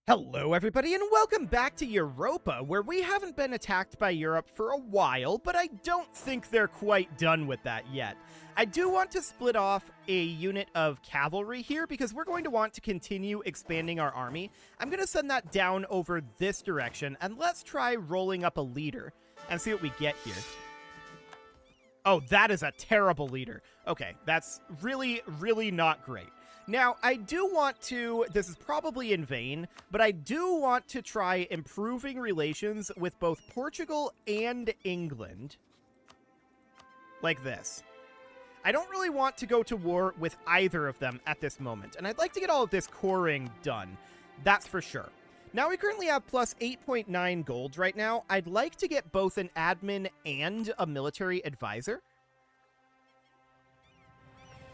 Hello everybody and welcome back to Europa, where we haven't been attacked by Europe for a while, but I don't think they're quite done with that yet. I do want to split off a unit of cavalry here because we're going to want to continue expanding our army. I'm going to send that down over this direction, and let's try rolling up a leader and see what we get here. Oh, that is a terrible leader. Okay, that's really not great. Now, I do want to, this is probably in vain, but I do want to try improving relations with both Portugal and England. Like this. I don't really want to go to war with either of them at this moment, and I'd like to get all of this coring done. That's for sure. Now, we currently have plus 8.9 gold right now. I'd like to get both an admin and a military advisor.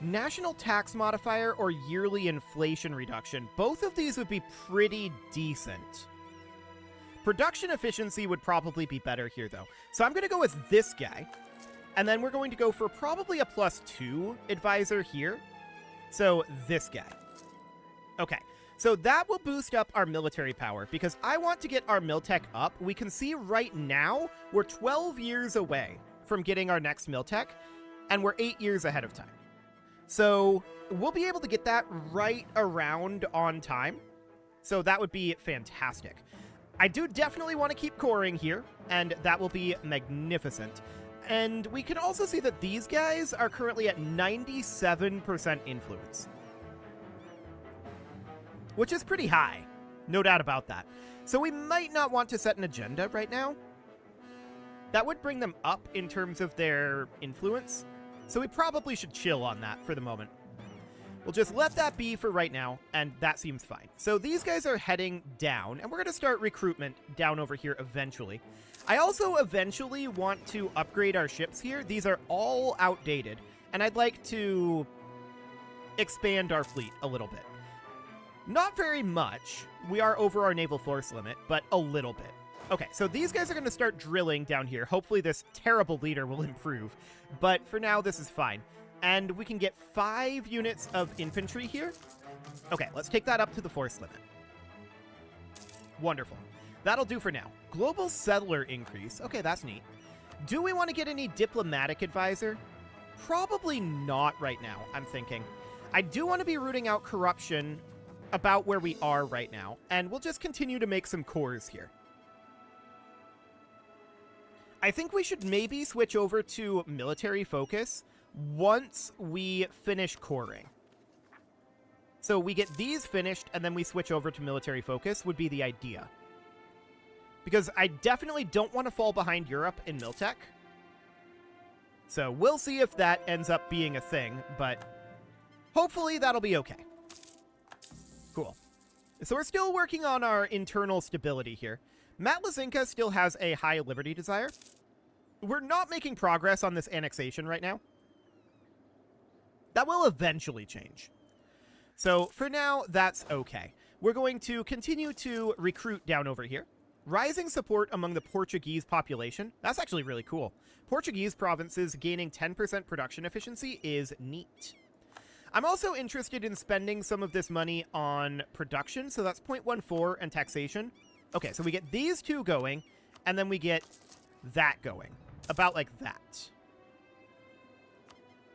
National tax modifier or yearly inflation reduction. Both of these would be pretty decent. Production efficiency would probably be better here, though. So I'm going to go with this guy. And then we're going to go for probably a +2 advisor here. So this guy. Okay. So that will boost up our military power because I want to get our Miltech up. We can see right now we're 12 years away from getting our next Miltech, and we're 8 years ahead of time. So we'll be able to get that right around on time. So that would be fantastic. I do definitely want to keep coring here, and that will be magnificent. And we can also see that these guys are currently at 97% influence, which is pretty high. No doubt about that. So we might not want to set an agenda right now. That would bring them up in terms of their influence. So we probably should chill on that for the moment. We'll just let that be for right now, and that seems fine. So these guys are heading down, and we're going to start recruitment down over here eventually. I also eventually want to upgrade our ships here. These are all outdated, and I'd like to expand our fleet a little bit. Not very much. We are over our naval force limit, but a little bit. Okay, so these guys are going to start drilling down here. Hopefully this terrible leader will improve. But for now, this is fine. And we can get 5 units of infantry here. Okay, let's take that up to the force limit. Wonderful. That'll do for now. Global settler increase. Okay, that's neat. Do we want to get any diplomatic advisor? Probably not right now, I'm thinking. I do want to be rooting out corruption about where we are right now. And we'll just continue to make some cores here. I think we should maybe switch over to military focus once we finish coring. So we get these finished, and then we switch over to military focus would be the idea. Because I definitely don't want to fall behind Europe in Miltech. So we'll see if that ends up being a thing, but hopefully that'll be okay. Cool. So we're still working on our internal stability here. Matlazinka still has a high liberty desire. We're not making progress on this annexation right now. That will eventually change. So for now, that's okay. We're going to continue to recruit down over here. Rising support among the Portuguese population. That's actually really cool. Portuguese provinces gaining 10% production efficiency is neat. I'm also interested in spending some of this money on production. So that's 0.14 and taxation. Okay, so we get these two going, and then we get that going. About like that.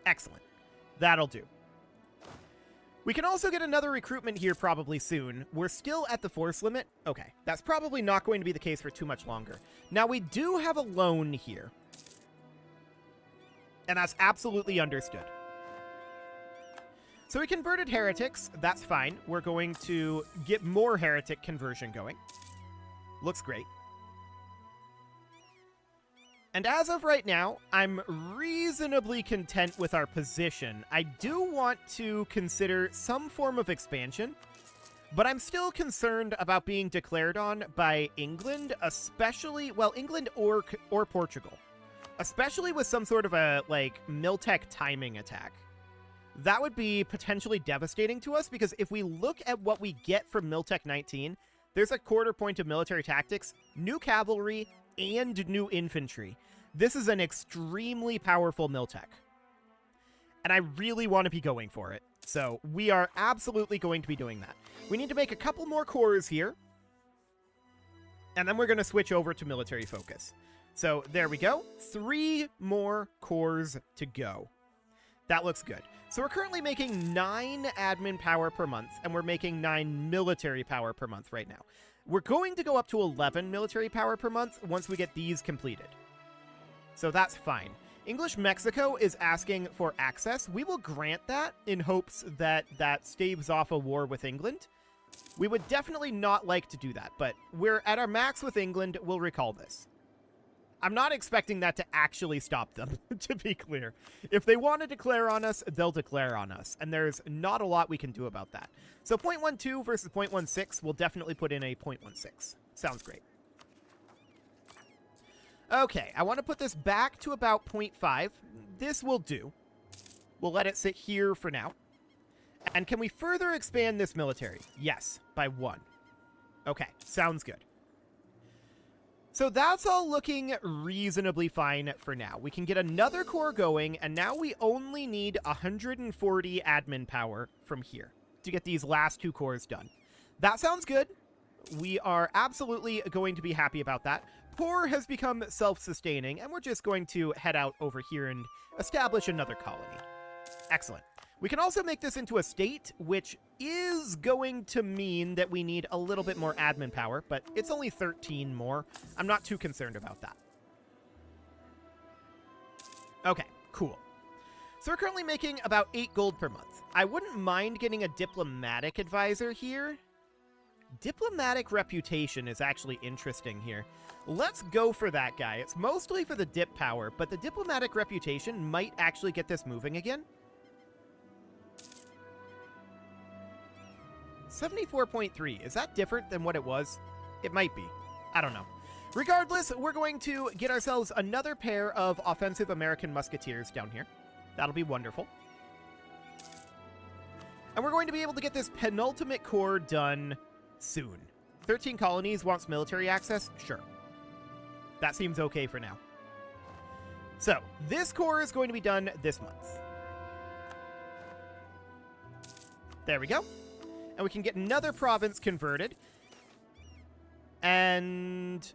Excellent. That'll do. We can also get another recruitment here probably soon. We're still at the force limit. Okay, that's probably not going to be the case for too much longer. Now, we do have a loan here. And that's absolutely understood. So we converted heretics. That's fine. We're going to get more heretic conversion going. Looks great. And as of right now, I'm reasonably content with our position. I do want to consider some form of expansion, but I'm still concerned about being declared on by England, especially, well, England or Portugal, especially with some sort of a, like, Miltech timing attack. That would be potentially devastating to us, because if we look at what we get from Miltech 19, there's a quarter point of military tactics, new cavalry, and new infantry. This is an extremely powerful Miltech. And I really want to be going for it. So we are absolutely going to be doing that. We need to make a couple more cores here. And then we're going to switch over to military focus. So there we go. 3 more cores to go. That looks good. So we're currently making 9 admin power per month, and we're making 9 military power per month right now. We're going to go up to 11 military power per month once we get these completed. So that's fine. English Mexico is asking for access. We will grant that in hopes that that staves off a war with England. We would definitely not like to do that, but we're at our max with England. We'll recall this. I'm not expecting that to actually stop them, to be clear. If they want to declare on us, they'll declare on us, and there's not a lot we can do about that. So 0.12 versus 0.16, we'll definitely put in a 0.16. Sounds great. Okay, I want to put this back to about 0.5. This will do. We'll let it sit here for now. And can we further expand this military? Yes, by 1. Okay, sounds good. So that's all looking reasonably fine for now. We can get another core going, and now we only need 140 admin power from here to get these last 2 cores done. That sounds good. We are absolutely going to be happy about that. Poor has become self-sustaining, and we're just going to head out over here and establish another colony. Excellent. We can also make this into a state, which is going to mean that we need a little bit more admin power, but it's only 13 more. I'm not too concerned about that. Okay, cool. So we're currently making about 8 gold per month. I wouldn't mind getting a diplomatic advisor here. Diplomatic reputation is actually interesting here. Let's go for that guy. It's mostly for the dip power, but the diplomatic reputation might actually get this moving again. 74.3. Is that different than what it was? It might be. I don't know. Regardless, we're going to get ourselves another pair of offensive American musketeers down here. That'll be wonderful. And we're going to be able to get this penultimate core done soon. 13 colonies wants military access? Sure. That seems okay for now. So, this core is going to be done this month. There we go. And we can get another province converted. And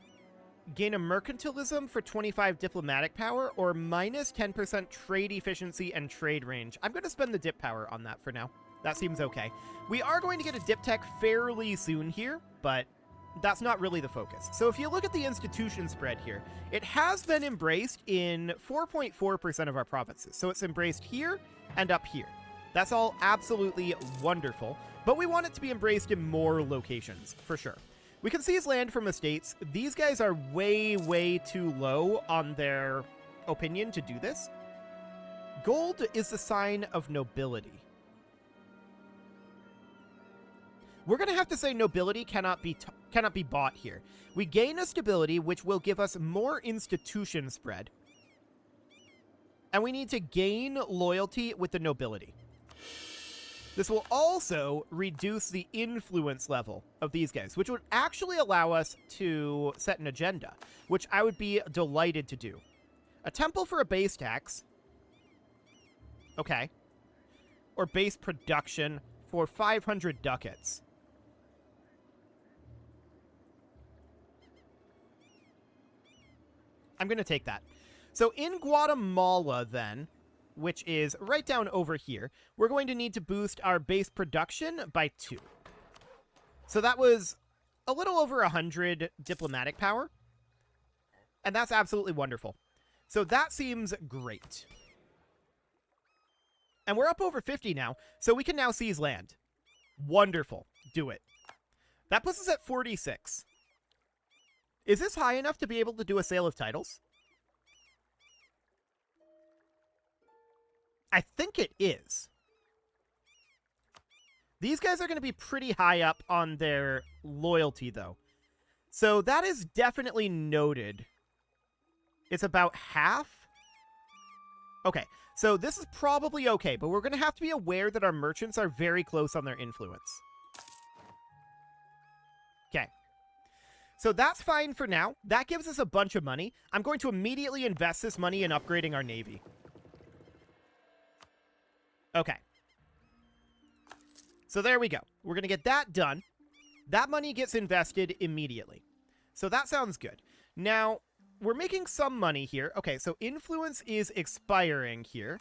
gain a mercantilism for 25 diplomatic power or minus 10% trade efficiency and trade range. I'm going to spend the dip power on that for now. That seems okay. We are going to get a dip tech fairly soon here, but that's not really the focus. So if you look at the institution spread here, it has been embraced in 4.4% of our provinces. So it's embraced here and up here. That's all absolutely wonderful, but we want it to be embraced in more locations, for sure. We can seize land from estates. These guys are way, way too low on their opinion to do this. Gold is the sign of nobility. We're going to have to say nobility cannot be bought here. We gain a stability, which will give us more institution spread. And we need to gain loyalty with the nobility. This will also reduce the influence level of these guys, which would actually allow us to set an agenda, which I would be delighted to do. A temple for a base tax. Okay. Or base production for 500 ducats. I'm going to take that. So in Guatemala, then, which is right down over here, we're going to need to boost our base production by 2. So that was a little over 100 diplomatic power. And that's absolutely wonderful. So that seems great. And we're up over 50 now, so we can now seize land. Wonderful. Do it. That puts us at 46. Is this high enough to be able to do a sale of titles? I think it is. These guys are going to be pretty high up on their loyalty, though. So that is definitely noted. It's about half. Okay, so this is probably okay, but we're going to have to be aware that our merchants are very close on their influence. Okay. So that's fine for now. That gives us a bunch of money. I'm going to immediately invest this money in upgrading our navy. Okay. So there we go. We're going to get that done. That money gets invested immediately. So that sounds good. Now, we're making some money here. Okay, so influence is expiring here.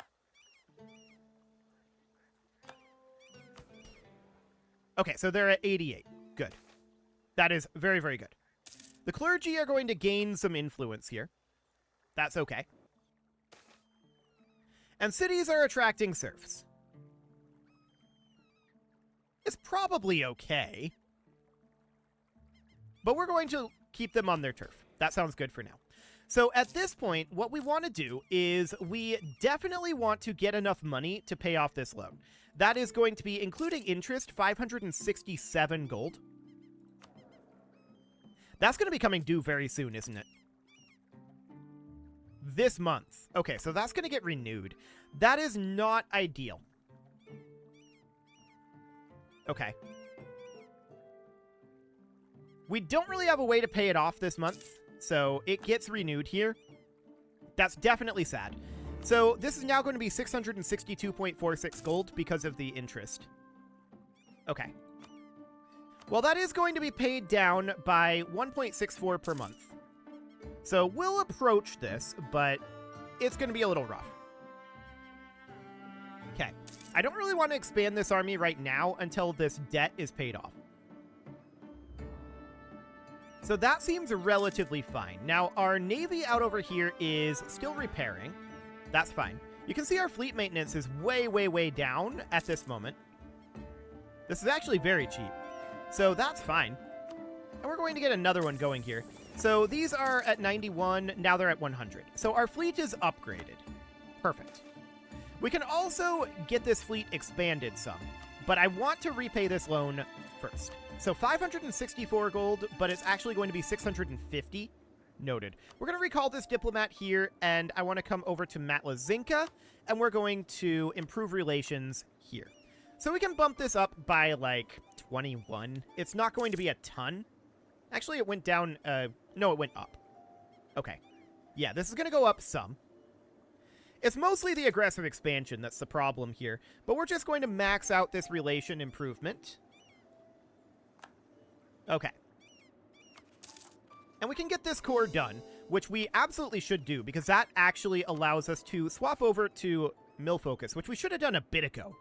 Okay, so they're at 88. Good. That is very, very good. The clergy are going to gain some influence here. That's okay. And cities are attracting serfs. It's probably okay. But we're going to keep them on their turf. That sounds good for now. So at this point, what we want to do is we definitely want to get enough money to pay off this loan. That is going to be, including interest, 567 gold. That's going to be coming due very soon, isn't it? This month. Okay, so that's going to get renewed. That is not ideal. Okay. We don't really have a way to pay it off this month, so it gets renewed here. That's definitely sad. So this is now going to be 662.46 gold because of the interest. Okay. Well, that is going to be paid down by 1.64 per month. So we'll approach this, but it's going to be a little rough. Okay. I don't really want to expand this army right now until this debt is paid off. So that seems relatively fine. Now, our navy out over here is still repairing. That's fine. You can see our fleet maintenance is way, way, way down at this moment. This is actually very cheap. So that's fine. And we're going to get another one going here. So these are at 91. Now they're at 100. So our fleet is upgraded. Perfect. We can also get this fleet expanded some. But I want to repay this loan first. So 564 gold, but it's actually going to be 650. Noted. We're going to recall this diplomat here, and I want to come over to Matlazinka, and we're going to improve relations here. So we can bump this up by, like, 21. It's not going to be a ton. Actually, it went down, no, it went up. Okay. Yeah, this is going to go up some. It's mostly the aggressive expansion that's the problem here, but we're just going to max out this relation improvement. Okay. And we can get this core done, which we absolutely should do, because that actually allows us to swap over to mill focus, which we should have done a bit ago.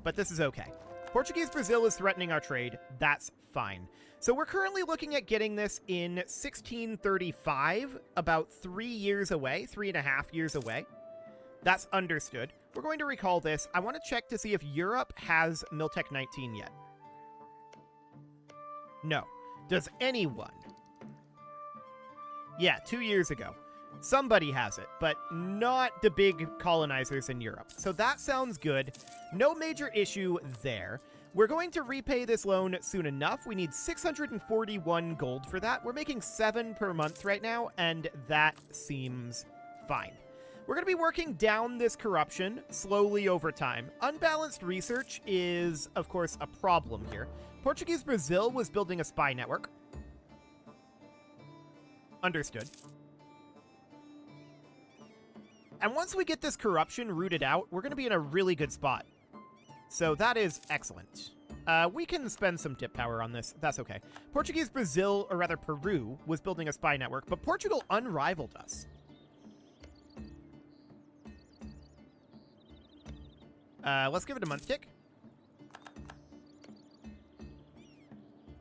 But this is okay. Portuguese Brazil is threatening our trade. That's fine. So we're currently looking at getting this in 1635, about 3 years away, 3.5 years away. That's understood. We're going to recall this. I want to check to see if Europe has Miltech 19 yet. No. Does anyone? Yeah, 2 years ago. Somebody has it, but not the big colonizers in Europe. So that sounds good. No major issue there. We're going to repay this loan soon enough. We need 641 gold for that. We're making 7 per month right now, and that seems fine. We're going to be working down this corruption slowly over time. Unbalanced research is, of course, a problem here. Portuguese Brazil was building a spy network. Understood. And once we get this corruption rooted out, we're going to be in a really good spot. So that is excellent. We can spend some tip power on this. That's okay. Portuguese Brazil, or rather Peru, was building a spy network, but Portugal unrivaled us. Let's give it a month tick.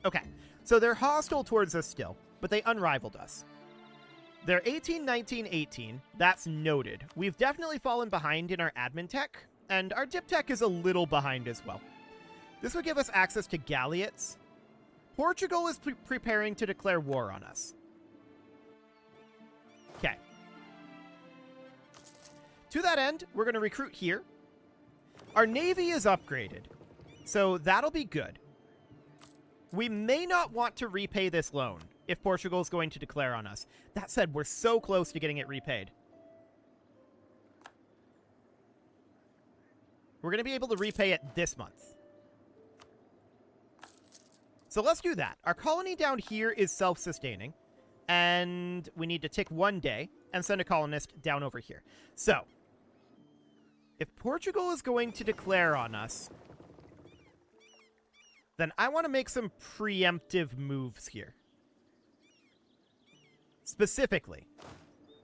Okay, so they're hostile towards us still, but they unrivaled us. They're 18, 19, 18. That's noted. We've definitely fallen behind in our admin tech, and our dip tech is a little behind as well. This would give us access to galleots. Portugal is preparing to declare war on us. Okay. To that end, we're going to recruit here. Our navy is upgraded, so that'll be good. We may not want to repay this loan if Portugal is going to declare on us. That said, we're so close to getting it repaid. We're going to be able to repay it this month. So let's do that. Our colony down here is self-sustaining, and we need to tick 1 day and send a colonist down over here. So, if Portugal is going to declare on us, then I want to make some preemptive moves here. Specifically,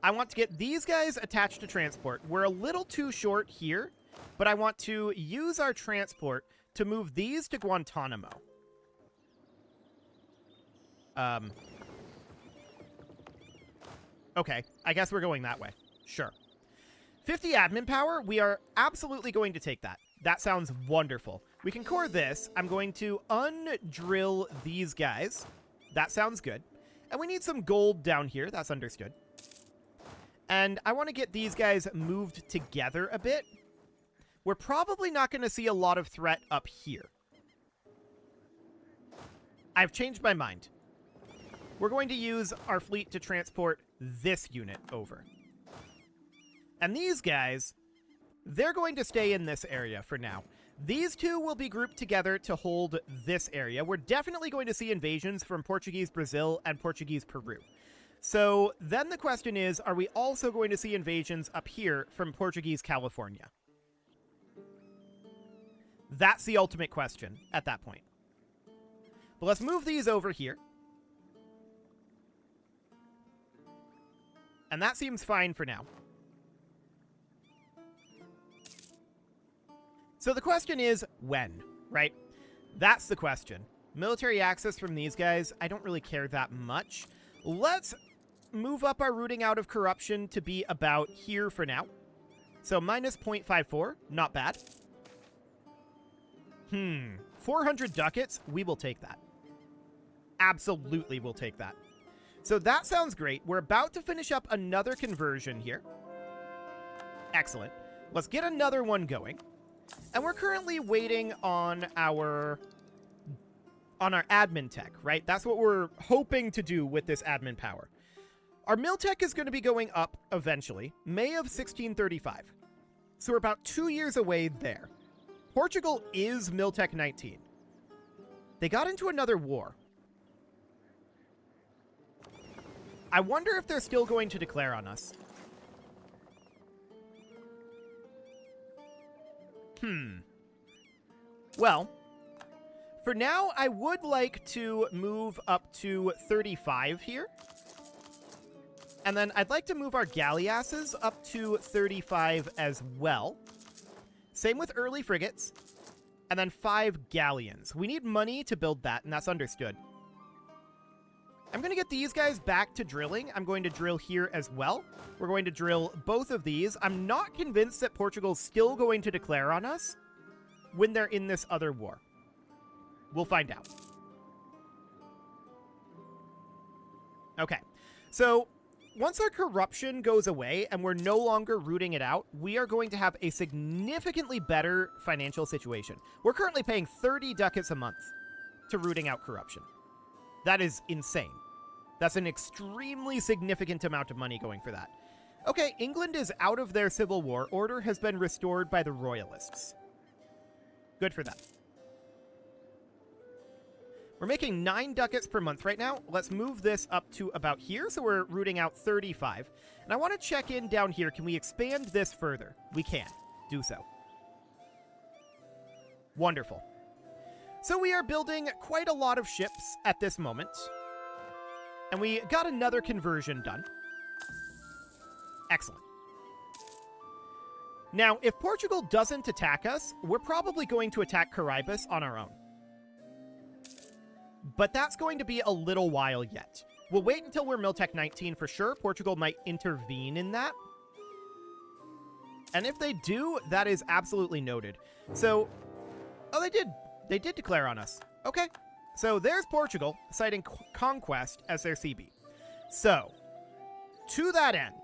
I want to get these guys attached to transport. We're a little too short here, but I want to use our transport to move these to Guantanamo. Okay, I guess we're going that way. Sure. 50 admin power, we are absolutely going to take that. That sounds wonderful. We can core this. I'm going to undrill these guys. That sounds good. And we need some gold down here. That's understood. And I want to get these guys moved together a bit. We're probably not going to see a lot of threat up here. I've changed my mind. We're going to use our fleet to transport this unit over. And these guys, they're going to stay in this area for now. These two will be grouped together to hold this area. We're definitely going to see invasions from Portuguese Brazil and Portuguese Peru. So then the question is, are we also going to see invasions up here from Portuguese California? That's the ultimate question at that point. But let's move these over here. And that seems fine for now. So the question is, when, right? That's the question. Military access from these guys, I don't really care that much. Let's move up our rooting out of corruption to be about here for now. So minus 0.54, not bad. 400 ducats, we will take that. Absolutely will take that. So that sounds great. We're about to finish up another conversion here. Excellent. Let's get another one going. And we're currently waiting on our admin tech, right? That's what we're hoping to do with this admin power. Our mill tech is going to be going up eventually, May of 1635. So we're about 2 years away there. Portugal is mill tech 19. They got into another war. I wonder if they're still going to declare on us. Well, for now, I would like to move up to 35 here. And then I'd like to move our galleasses up to 35 as well. Same with early frigates. And then 5 galleons. We need money to build that, and that's understood. I'm going to get these guys back to drilling. I'm going to drill here as well. We're going to drill both of these. I'm not convinced that Portugal's still going to declare on us when they're in this other war. We'll find out. Okay, so once our corruption goes away and we're no longer rooting it out, we are going to have a significantly better financial situation. We're currently paying 30 ducats a month to rooting out corruption. That is insane. That's an extremely significant amount of money going for that. Okay, England is out of their civil war. Order has been restored by the royalists. Good for them. We're making 9 ducats per month right now. Let's move this up to about here, so we're rooting out 35. And I want to check in down here. Can we expand this further? We can. Do so. Wonderful. So we are building quite a lot of ships at this moment. And we got another conversion done. Excellent. Now, if Portugal doesn't attack us, we're probably going to attack Caribus on our own. But that's going to be a little while yet. We'll wait until we're Miltech 19 for sure. Portugal might intervene in that. And if they do, that is absolutely noted. So, oh, they did. They did declare on us. Okay. So there's Portugal, citing conquest as their CB. So, to that end,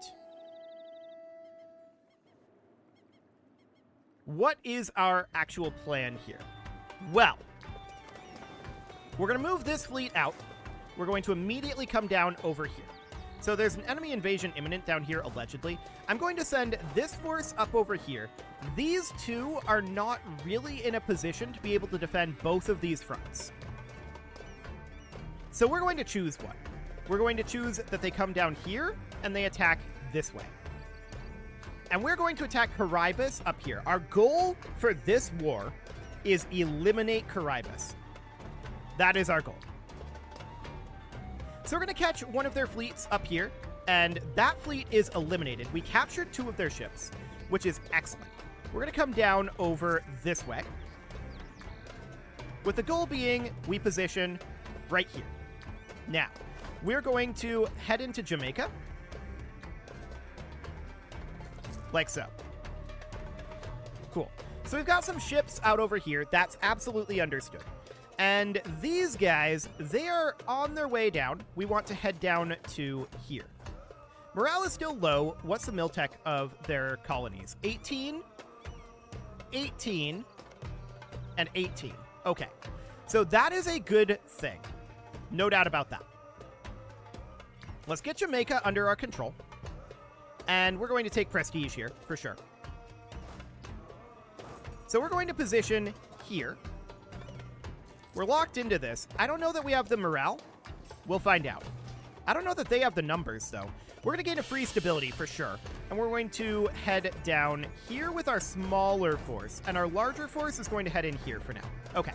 what is our actual plan here? Well, we're going to move this fleet out. We're going to immediately come down over here. So there's an enemy invasion imminent down here, allegedly. I'm going to send this force up over here. These two are not really in a position to be able to defend both of these fronts. So we're going to choose one. We're going to choose that they come down here and they attack this way. And we're going to attack Caribus up here. Our goal for this war is eliminate Caribus. That is our goal. So we're going to catch one of their fleets up here, and that fleet is eliminated. We captured 2 of their ships, which is excellent. We're going to come down over this way, with the goal being we position right here. Now, we're going to head into Jamaica, like so. Cool. So we've got some ships out over here. That's absolutely understood. And these guys, they are on their way down. We want to head down to here. Morale is still low. What's the miltech of their colonies? 18, 18, and 18. Okay. So that is a good thing. No doubt about that. Let's get Jamaica under our control. And we're going to take prestige here, for sure. So we're going to position here. We're locked into this. I don't know that we have the morale. We'll find out. I don't know that they have the numbers, though. We're going to gain a free stability for sure. And we're going to head down here with our smaller force. And our larger force is going to head in here for now. Okay.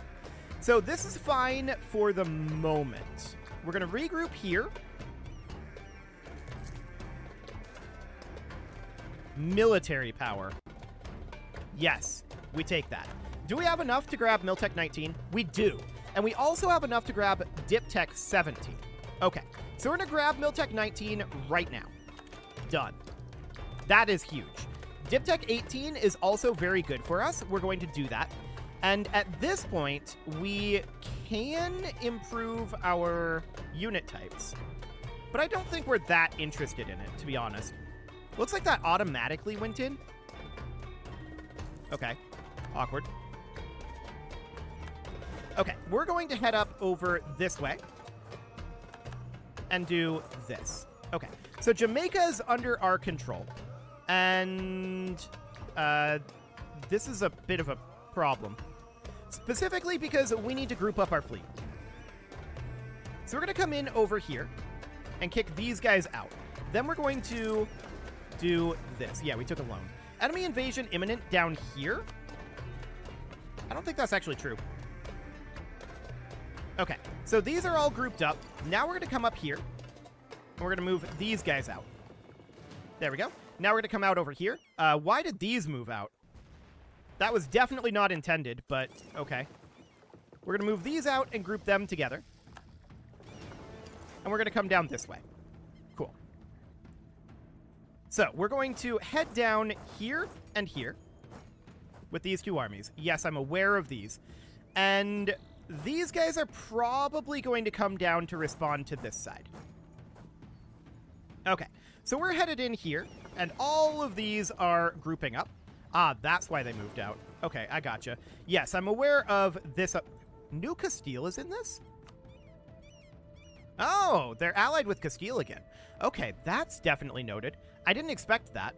So this is fine for the moment. We're going to regroup here. Military power. Yes, we take that. Do we have enough to grab Miltech 19? We do. And we also have enough to grab Diptech 17. Okay, so we're going to grab Miltech 19 right now. Done. That is huge. Diptech 18 is also very good for us. We're going to do that. And at this point, we can improve our unit types. But I don't think we're that interested in it, to be honest. Looks like that automatically went in. Okay. Awkward. Okay, we're going to head up over this way and do this. Okay, so Jamaica is under our control. And this is a bit of a problem. Specifically because we need to group up our fleet. So we're going to come in over here and kick these guys out. Then we're going to do this. Yeah, we took a loan. Enemy invasion imminent down here? I don't think that's actually true. Okay, so these are all grouped up. Now we're going to come up here. And we're going to move these guys out. There we go. Now we're going to come out over here. Why did these move out? That was definitely not intended, but okay. We're going to move these out and group them together. And we're going to come down this way. Cool. So we're going to head down here and here with these 2 armies. Yes, I'm aware of these. And these guys are probably going to come down to respond to this side. Okay, so we're headed in here, and all of these are grouping up. Ah, that's why they moved out. Okay, I gotcha. Yes, I'm aware of this. New Castile is in this? Oh, they're allied with Castile again. Okay, that's definitely noted. I didn't expect that.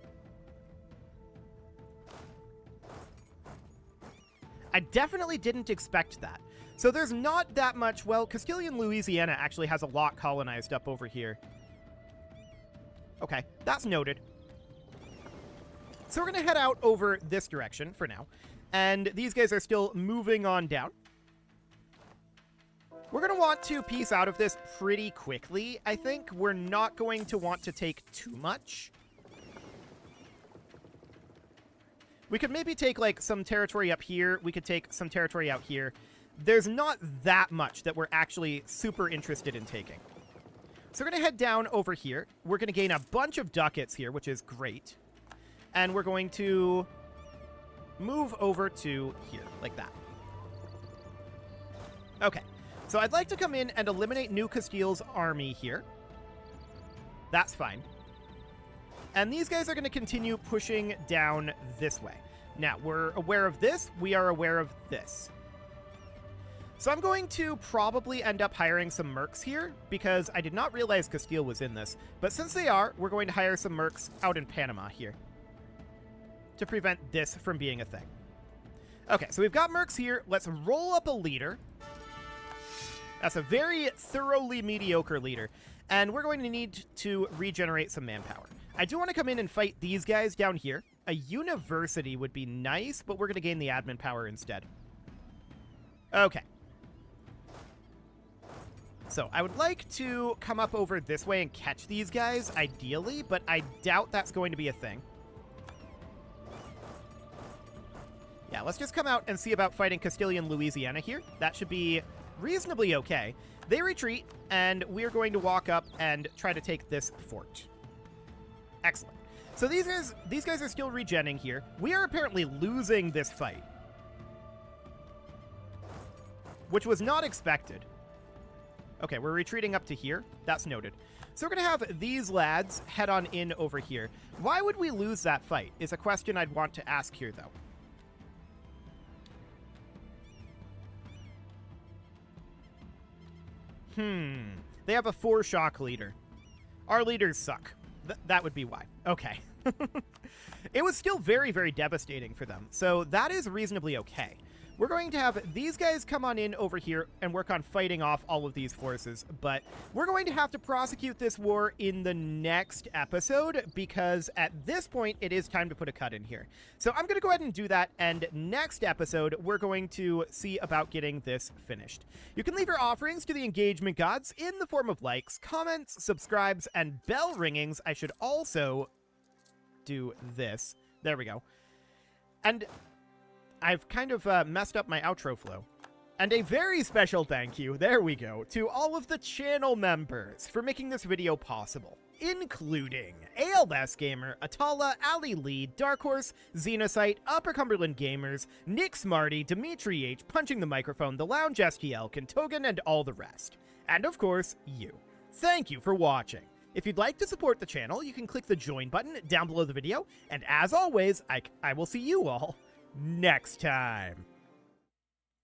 I definitely didn't expect that. So there's not that much. Well, Castilian Louisiana actually has a lot colonized up over here. Okay, that's noted. So we're going to head out over this direction for now. And these guys are still moving on down. We're going to want to piece out of this pretty quickly, I think. We're not going to want to take too much. We could maybe take, like, some territory up here. We could take some territory out here. There's not that much that we're actually super interested in taking. So we're going to head down over here. We're going to gain a bunch of ducats here, which is great. And we're going to move over to here, like that. Okay. So I'd like to come in and eliminate New Castile's army here. That's fine. And these guys are going to continue pushing down this way. Now, we're aware of this. We are aware of this. So I'm going to probably end up hiring some mercs here, because I did not realize Castile was in this. But since they are, we're going to hire some mercs out in Panama here to prevent this from being a thing. Okay, so we've got mercs here. Let's roll up a leader. That's a very thoroughly mediocre leader. And we're going to need to regenerate some manpower. I do want to come in and fight these guys down here. A university would be nice, but we're going to gain the admin power instead. Okay. So I would like to come up over this way and catch these guys, ideally, but I doubt that's going to be a thing. Yeah, let's just come out and see about fighting Castilian Louisiana here. That should be reasonably okay. They retreat, and we're going to walk up and try to take this fort. Excellent. So these guys are still regenning here. We are apparently losing this fight, which was not expected. Okay, we're retreating up to here. That's noted. So we're going to have these lads head on in over here. Why would we lose that fight is a question I'd want to ask here, though. They have a 4 shock leader. Our leaders suck. That would be why. Okay. It was still very, very devastating for them, so that is reasonably okay. We're going to have these guys come on in over here and work on fighting off all of these forces, but we're going to have to prosecute this war in the next episode because at this point, it is time to put a cut in here. So I'm going to go ahead and do that, and next episode, we're going to see about getting this finished. You can leave your offerings to the engagement gods in the form of likes, comments, subscribes, and bell ringings. I should also do this. There we go. And I've kind of messed up my outro flow. And a very special thank you, there we go, to all of the channel members for making this video possible, including ALS Gamer, Atala, Ali Lee, Dark Horse, Xenocyte, Upper Cumberland Gamers, Nick Smarty, Dimitri H, Punching the Microphone, The Lounge STL, Kentogan, and all the rest. And of course, you. Thank you for watching. If you'd like to support the channel, you can click the join button down below the video, and as always, I will see you all next time.